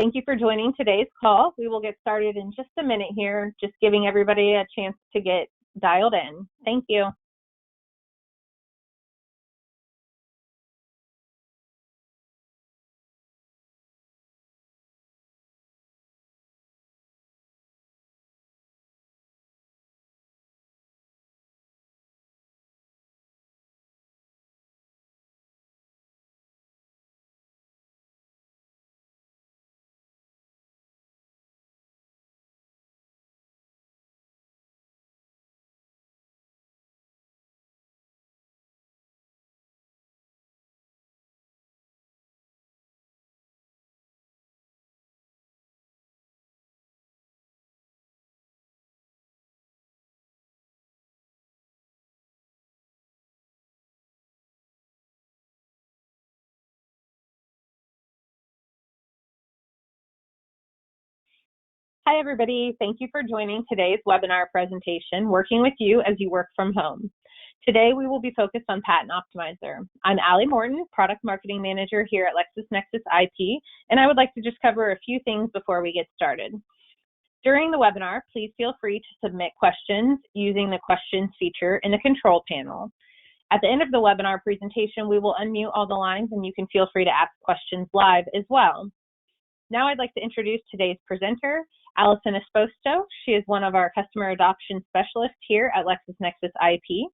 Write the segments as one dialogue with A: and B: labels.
A: Thank you for joining today's call. We will get started in just a minute here, just giving everybody a chance to get dialed in. Thank you. Hi, everybody. Thank you for joining today's webinar presentation, Working with You as You Work from Home. Today, we will be focused on PatentOptimizer. I'm Allie Morton, Product Marketing Manager here at LexisNexis IP, and I would like to just cover a few things before we get started. During the webinar, please feel free to submit questions using the questions feature in the control panel. At the end of the webinar presentation, we will unmute all the lines and you can feel free to ask questions live as well. Now I'd like to introduce today's presenter, Allison Esposto. She is one of our customer adoption specialists here at LexisNexis IP.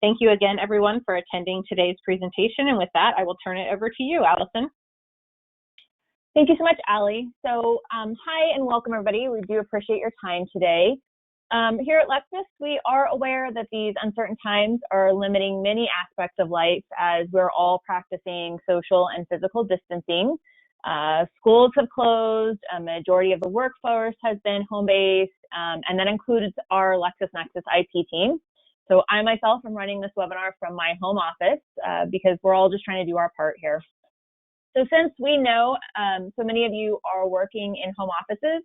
A: Thank you again, everyone, for attending today's presentation. And with that, I will turn it over to you, Allison.
B: Thank you so much, Allie. So hi and welcome, everybody. We do appreciate your time today. Here at Lexis, we are aware that these uncertain times are limiting many aspects of life as we're all practicing social and physical distancing. Schools have closed, a majority of the workforce has been home-based, and that includes our LexisNexis IP team. So I myself am running this webinar from my home office because we're all just trying to do our part here. So since we know so many of you are working in home offices,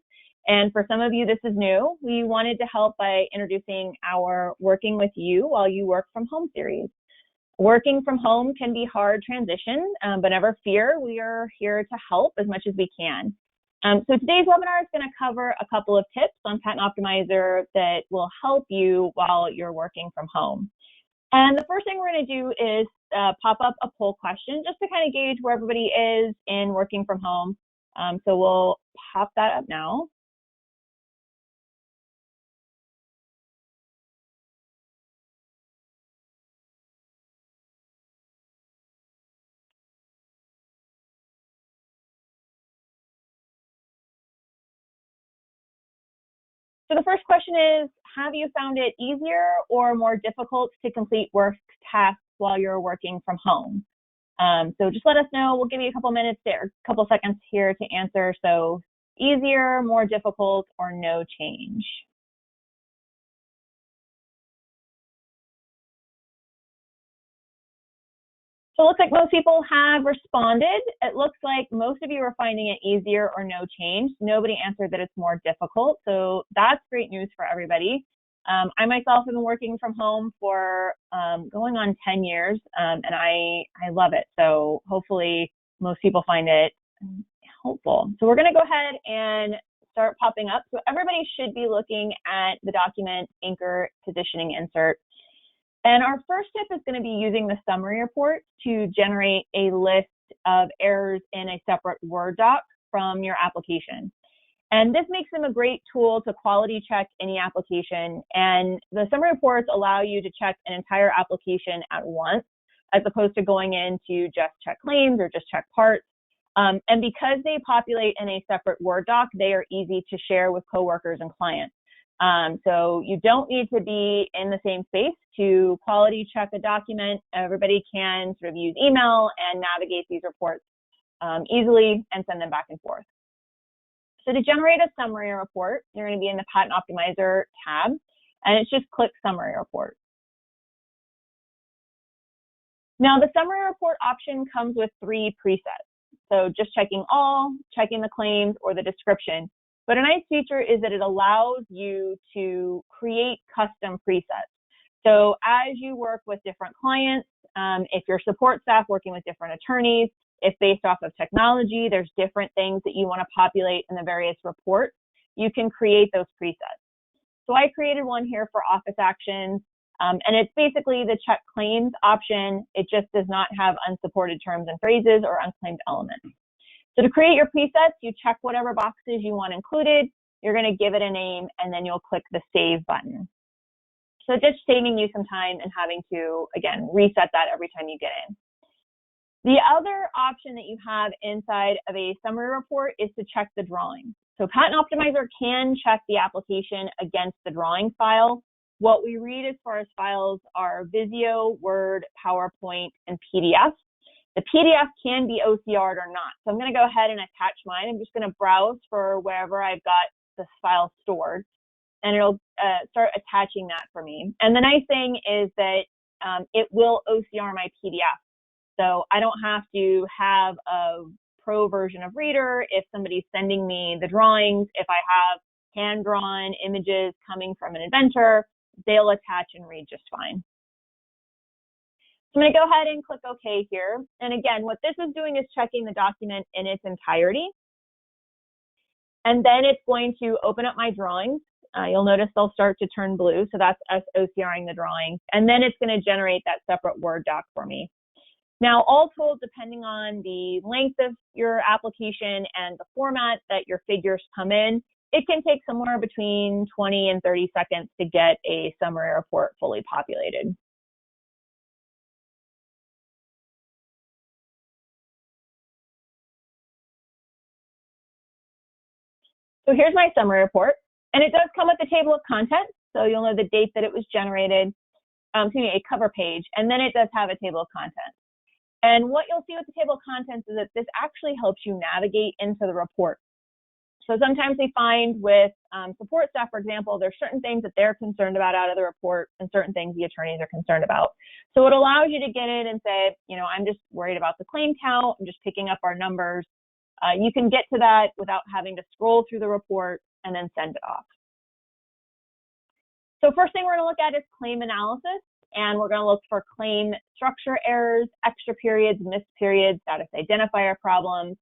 B: and for some of you this is new, we wanted to help by introducing our Working with You While You Work from Home series. Working from home can be a hard transition, but never fear, we are here to help as much as we can. So today's webinar is going to cover a couple of tips on PatentOptimizer that will help you while you're working from home. And the first thing we're going to do is pop up a poll question just to kind of gauge where everybody is in working from home. So we'll pop that up now. So the first question is, have you found it easier or more difficult to complete work tasks while you're working from home? So just let us know. We'll give you a couple minutes there, a couple seconds here to answer. So easier, more difficult, or no change? So it looks like most people have responded. It looks like most of you are finding it easier or no change. Nobody answered that it's more difficult. So that's great news for everybody. I myself have been working from home for going on 10 years, and I love it. So hopefully most people find it helpful. So we're going to go ahead and start popping up. So everybody should be looking at the document anchor positioning insert. And our first tip is going to be using the summary report to generate a list of errors in a separate Word doc from your application. And this makes them a great tool to quality check any application. And the summary reports allow you to check an entire application at once, as opposed to going in to just check claims or just check parts. And because they populate in a separate Word doc, they are easy to share with coworkers and clients. So you don't need to be in the same space to quality check a document. Everybody can sort of use email and navigate these reports easily and send them back and forth. So to generate a summary report, you're going to be in the PatentOptimizer tab, and it's just click Summary Report. Now the Summary Report option comes with 3 presets. So just checking all, checking the claims, or the description. But a nice feature is that it allows you to create custom presets. So as you work with different clients, if your support staff working with different attorneys, If based off of technology, there's different things that you want to populate in the various reports, you can create those presets. So I created one here for office actions, and it's basically the check claims option. It just does not have unsupported terms and phrases or unclaimed elements. So to create your presets, you check whatever boxes you want included, you're going to give it a name, and then you'll click the Save button. So just saving you some time and having to, again, reset that every time you get in. The other option that you have inside of a summary report is to check the drawing. So PatentOptimizer can check the application against the drawing file. What we read as far as files are Visio, Word, PowerPoint, and PDF. The PDF can be OCR'd or not. So I'm going to go ahead and attach mine. I'm just going to browse for wherever I've got this file stored, and it'll start attaching that for me. And the nice thing is that it will OCR my PDF. So I don't have to have a pro version of Reader if somebody's sending me the drawings. If I have hand-drawn images coming from an inventor, they'll attach and read just fine. So I'm going to go ahead and click OK here. And again, what this is doing is checking the document in its entirety. And then it's going to open up my drawings. You'll notice they'll start to turn blue. So that's us OCRing the drawings. And then it's going to generate that separate Word doc for me. Now, all told, depending on the length of your application and the format that your figures come in, it can take somewhere between 20 and 30 seconds to get a summary report fully populated. So here's my summary report, and it does come with a table of contents, so you'll know the date that it was generated, a cover page, and then it does have a table of contents. And what you'll see with the table of contents is that this actually helps you navigate into the report. So sometimes we find with support staff, for example, there's certain things that they're concerned about out of the report and certain things the attorneys are concerned about. So it allows you to get in and say, I'm just worried about the claim count. I'm just picking up our numbers. You can get to that without having to scroll through the report and then send it off. So first thing we're going to look at is claim analysis. And we're going to look for claim structure errors, extra periods, missed periods, status identifier problems,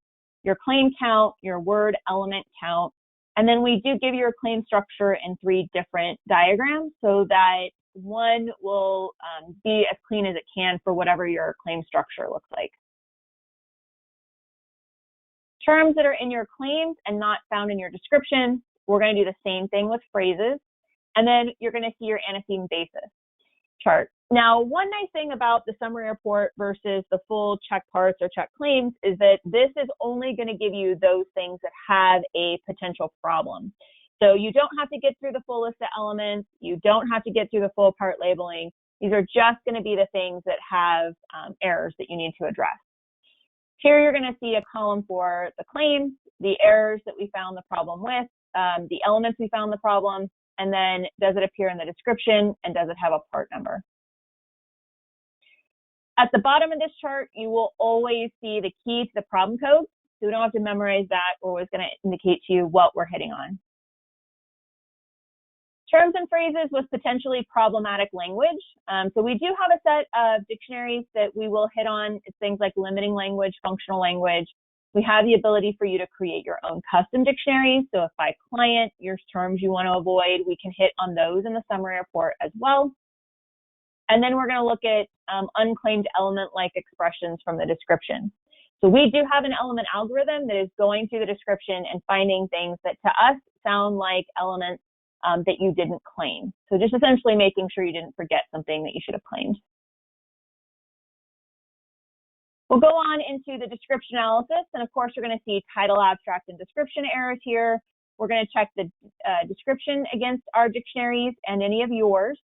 B: your claim count, your word element count. And then we do give your claim structure in 3 different diagrams so that one will be as clean as it can for whatever your claim structure looks like. Terms that are in your claims and not found in your description, we're going to do the same thing with phrases. And then you're going to see your antecedent basis chart. Now, one nice thing about the summary report versus the full check parts or check claims is that this is only going to give you those things that have a potential problem. So you don't have to get through the full list of elements. You don't have to get through the full part labeling. These are just going to be the things that have errors that you need to address. Here you're going to see a column for the claims, the errors that we found the problem with, the elements we found the problem, and then does it appear in the description, and does it have a part number? At the bottom of this chart, you will always see the key to the problem code, so we don't have to memorize that. We're always going to indicate to you what we're hitting on. Terms and phrases with potentially problematic language. So we do have a set of dictionaries that we will hit on. It's things like limiting language, functional language. We have the ability for you to create your own custom dictionaries. So if by client, your terms you want to avoid, we can hit on those in the summary report as well. And then we're going to look at unclaimed element-like expressions from the description. So we do have an element algorithm that is going through the description and finding things that to us sound like elements that you didn't claim. So just essentially making sure you didn't forget something that you should have claimed. We'll go on into the description analysis, and of course, you're going to see title, abstract, and description errors here. We're going to check the description against our dictionaries and any of yours.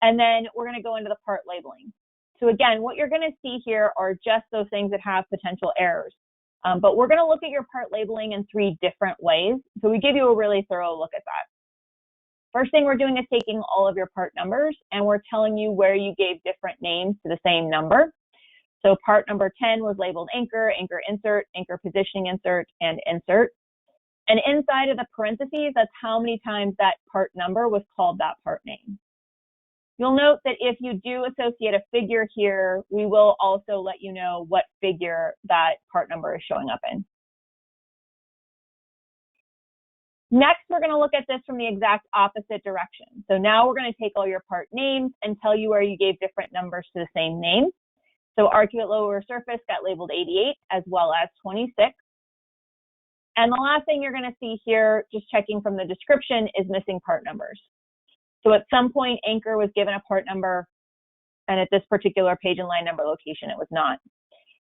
B: And then we're going to go into the part labeling. So again, what you're going to see here are just those things that have potential errors. But we're going to look at your part labeling in 3 different ways. So we give you a really thorough look at that. First thing we're doing is taking all of your part numbers, and we're telling you where you gave different names to the same number. So part number 10 was labeled anchor, anchor insert, anchor positioning insert, and insert. And inside of the parentheses, that's how many times that part number was called that part name. You'll note that if you do associate a figure here, we will also let you know what figure that part number is showing up in. Next, we're going to look at this from the exact opposite direction. So now we're going to take all your part names and tell you where you gave different numbers to the same name. So arcuate lower surface got labeled 88 as well as 26. And the last thing you're going to see here, just checking from the description, is missing part numbers. So at some point, Anchor was given a part number, and at this particular page and line number location, it was not.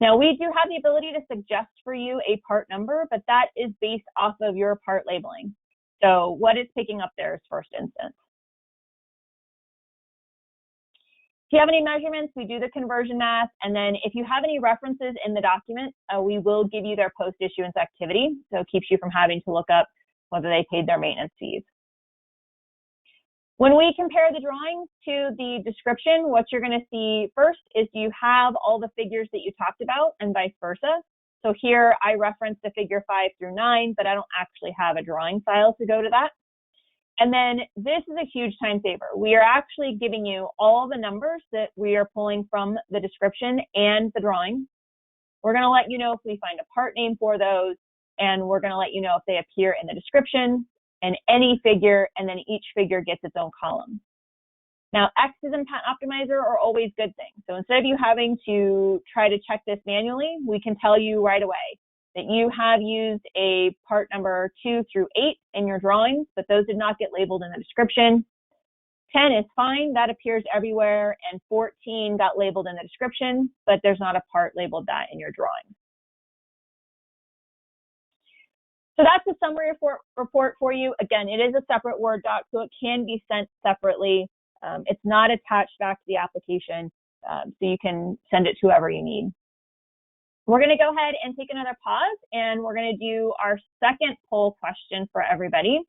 B: Now, we do have the ability to suggest for you a part number, but that is based off of your part labeling. So what it's picking up there is first instance. If you have any measurements, we do the conversion math, and then if you have any references in the document, we will give you their post-issuance activity, so it keeps you from having to look up whether they paid their maintenance fees. When we compare the drawings to the description, what you're going to see first is, do you have all the figures that you talked about, and vice versa? So here I referenced the figure 5 through 9, but I don't actually have a drawing file to go to that. And then this is a huge time saver. We are actually giving you all the numbers that we are pulling from the description and the drawing. We're going to let you know if we find a part name for those, and we're going to let you know if they appear in the description and any figure, and then each figure gets its own column. Now, X's in PatentOptimizer are always good things. So instead of you having to try to check this manually, we can tell you right away that you have used a part number 2 through 8 in your drawings, but those did not get labeled in the description. 10 is fine, that appears everywhere, and 14 got labeled in the description, but there's not a part labeled that in your drawing. So that's a summary report for you. Again, it is a separate Word doc, so it can be sent separately. It's not attached back to the application, so you can send it to whoever you need. We're going to go ahead and take another pause, and we're going to do our second poll question for everybody.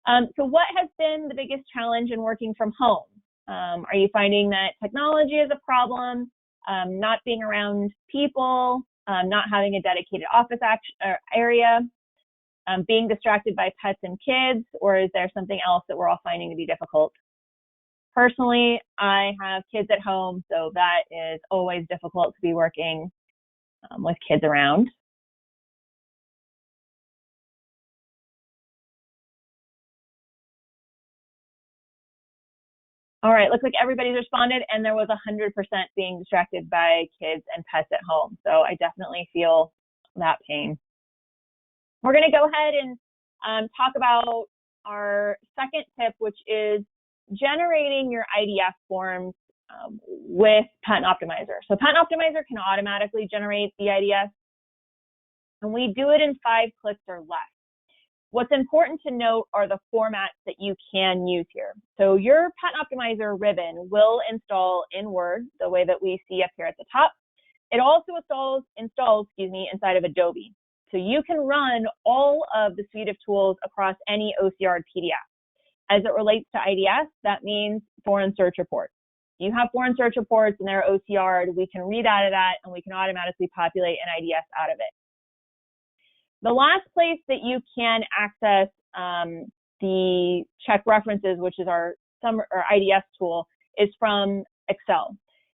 B: So what has been the biggest challenge in working from home? Are you finding that technology is a problem, not being around people, not having a dedicated office area, being distracted by pets and kids, or is there something else that we're all finding to be difficult? Personally, I have kids at home, so that is always difficult to be working with kids around. All right, looks like everybody's responded, and there was 100% being distracted by kids and pets at home. So I definitely feel that pain. We're going to go ahead and talk about our second tip, which is generating your IDF forms with PatentOptimizer. So PatentOptimizer can automatically generate the IDF, and we do it in 5 clicks or less. What's important to note are the formats that you can use here. So your PatentOptimizer ribbon will install in Word the way that we see up here at the top. It also installs inside of Adobe. So you can run all of the suite of tools across any OCR PDF. As it relates to IDS, that means foreign search reports. You have foreign search reports and they're OCR'd, we can read out of that and we can automatically populate an IDS out of it. The last place that you can access the check references, which is our IDS tool, is from Excel.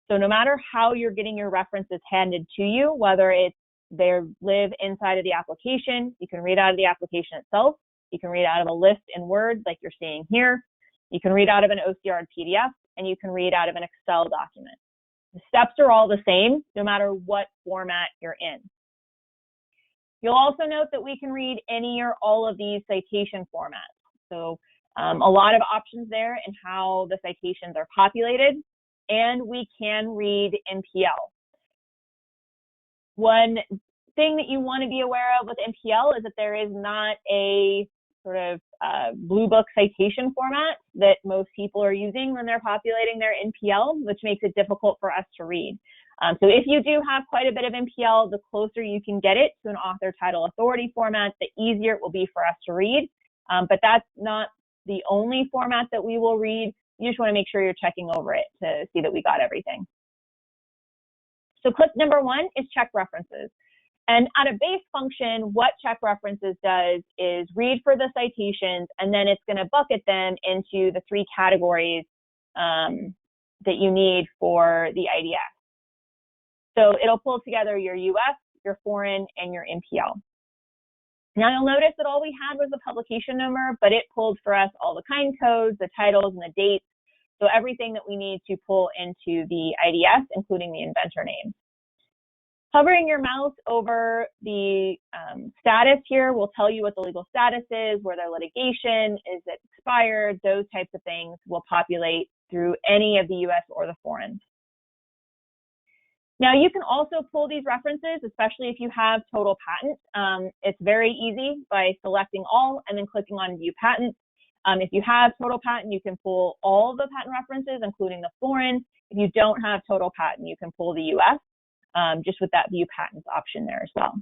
B: So no matter how you're getting your references handed to you, whether it's they live inside of the application, you can read out of the application itself, you can read out of a list in Word like you're seeing here, you can read out of an OCR PDF, and you can read out of an Excel document. The steps are all the same, no matter what format you're in. You'll also note that we can read any or all of these citation formats. So a lot of options there in how the citations are populated, and we can read MPL. One thing that you want to be aware of with MPL is that there is not a sort of blue book citation format that most people are using when they're populating their MPL, which makes it difficult for us to read. So if you do have quite a bit of MPL, the closer you can get it to an author title authority format, the easier it will be for us to read. But that's not the only format that we will read. You just want to make sure you're checking over it to see that we got everything. So clip number 1 is check references. And at a base function, what check references does is read for the citations, and then it's going to bucket them into the 3 categories that you need for the IDS. So it'll pull together your US, your foreign, and your MPL. Now you'll notice that all we had was the publication number, but it pulled for us all the kind codes, the titles, and the dates. So everything that we need to pull into the IDS, including the inventor name. Hovering your mouse over the status here will tell you what the legal status is, where their litigation, is it expired, those types of things will populate through any of the US or the foreign. Now you can also pull these references, especially if you have total patent. It's very easy by selecting all and then clicking on view patent. If you have total patent, you can pull all the patent references, including the foreign. If you don't have total patent, you can pull the US, just with that view patents option there as well.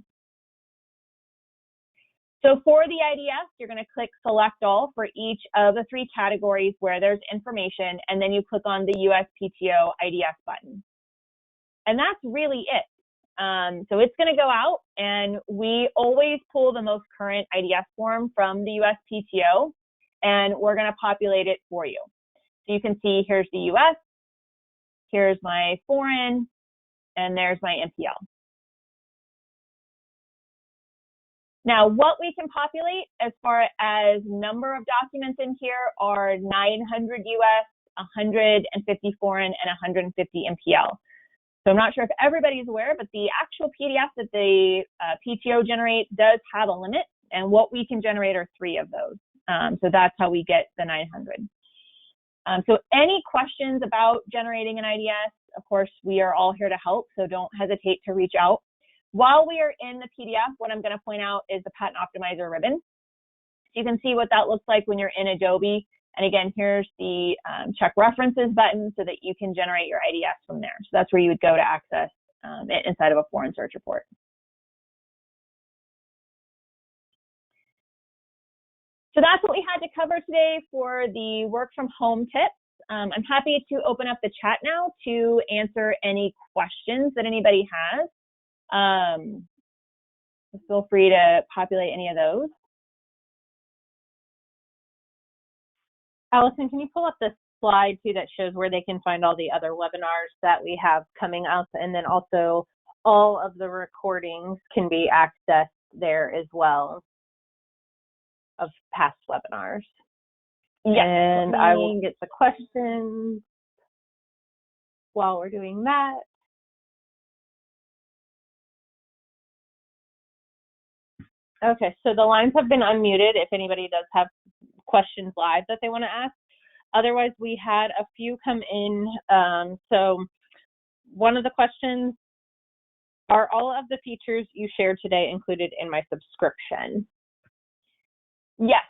B: So for the IDS, you're going to click select all for each of the 3 categories where there's information, and then you click on the USPTO IDS button. And that's really it. So it's going to go out, and we always pull the most current IDS form from the USPTO, and we're going to populate it for you. So you can see here's the US, here's my foreign, and there's my MPL. Now, what we can populate as far as number of documents in here are 900 US, 150 foreign, and 150 MPL. So I'm not sure if everybody's aware, but the actual PDF that the PTO generates does have a limit, and what we can generate are 3 of those. So that's how we get the 900. So any questions about generating an IDS, of course, we are all here to help, so don't hesitate to reach out. While we are in the PDF, what I'm going to point out is the PatentOptimizer ribbon. So you can see what that looks like when you're in Adobe. And again, here's the check references button so that you can generate your IDS from there. So that's where you would go to access it inside of a foreign search report. So that's what we had to cover today for the work from home tips. I'm happy to open up the chat now to answer any questions that anybody has. Feel free to populate any of those.
A: Allison, can you pull up the slide too that shows where they can find all the other webinars that we have coming up, and then also all of the recordings can be accessed there as well of past webinars. Yes. And I will get the questions while we're doing that. Okay, so the lines have been unmuted if anybody does have questions live that they want to ask. Otherwise, we had a few come in. So one of the questions, are all of the features you shared today included in my subscription?
B: Yes.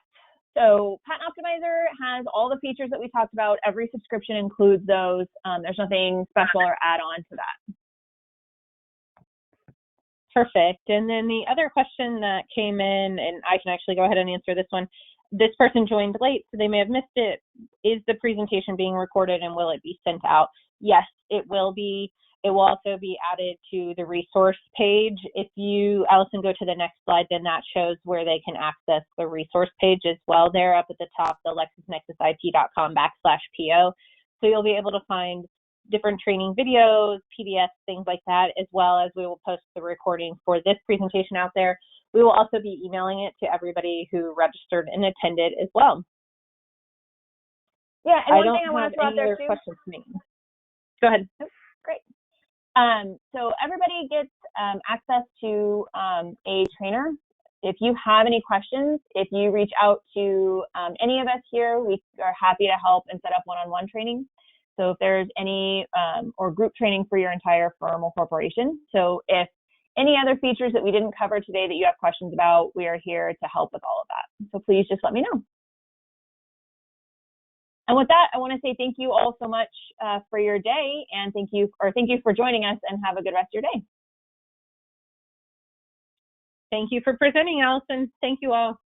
B: So PatentOptimizer has all the features that we talked about. Every subscription includes those. There's nothing special or add-on to that.
A: Perfect. And then the other question that came in, and I can actually go ahead and answer this one. This person joined late, so they may have missed it. Is the presentation being recorded, and will it be sent out? Yes, it will be. It will also be added to the resource page. If you, Allison, go to the next slide, then that shows where they can access the resource page as well. There up at the top, the LexisNexisIP.com/PO. So you'll be able to find different training videos, PDFs, things like that, as well as we will post the recording for this presentation out there. We will also be emailing it to everybody who registered and attended as well.
B: Yeah, and one thing I want to throw out there too.
A: Questions to me. Go ahead.
B: Oh, great. So everybody gets access to a trainer. If you have any questions, if you reach out to any of us here, we are happy to help and set up one-on-one training. So if there's any or group training for your entire firm or corporation. So if any other features that we didn't cover today that you have questions about, we are here to help with all of that. So please just let me know. And with that, I want to say thank you all so much for your day, and thank you for joining us, and have a good rest of your day.
A: Thank you for presenting, Allison. Thank you all.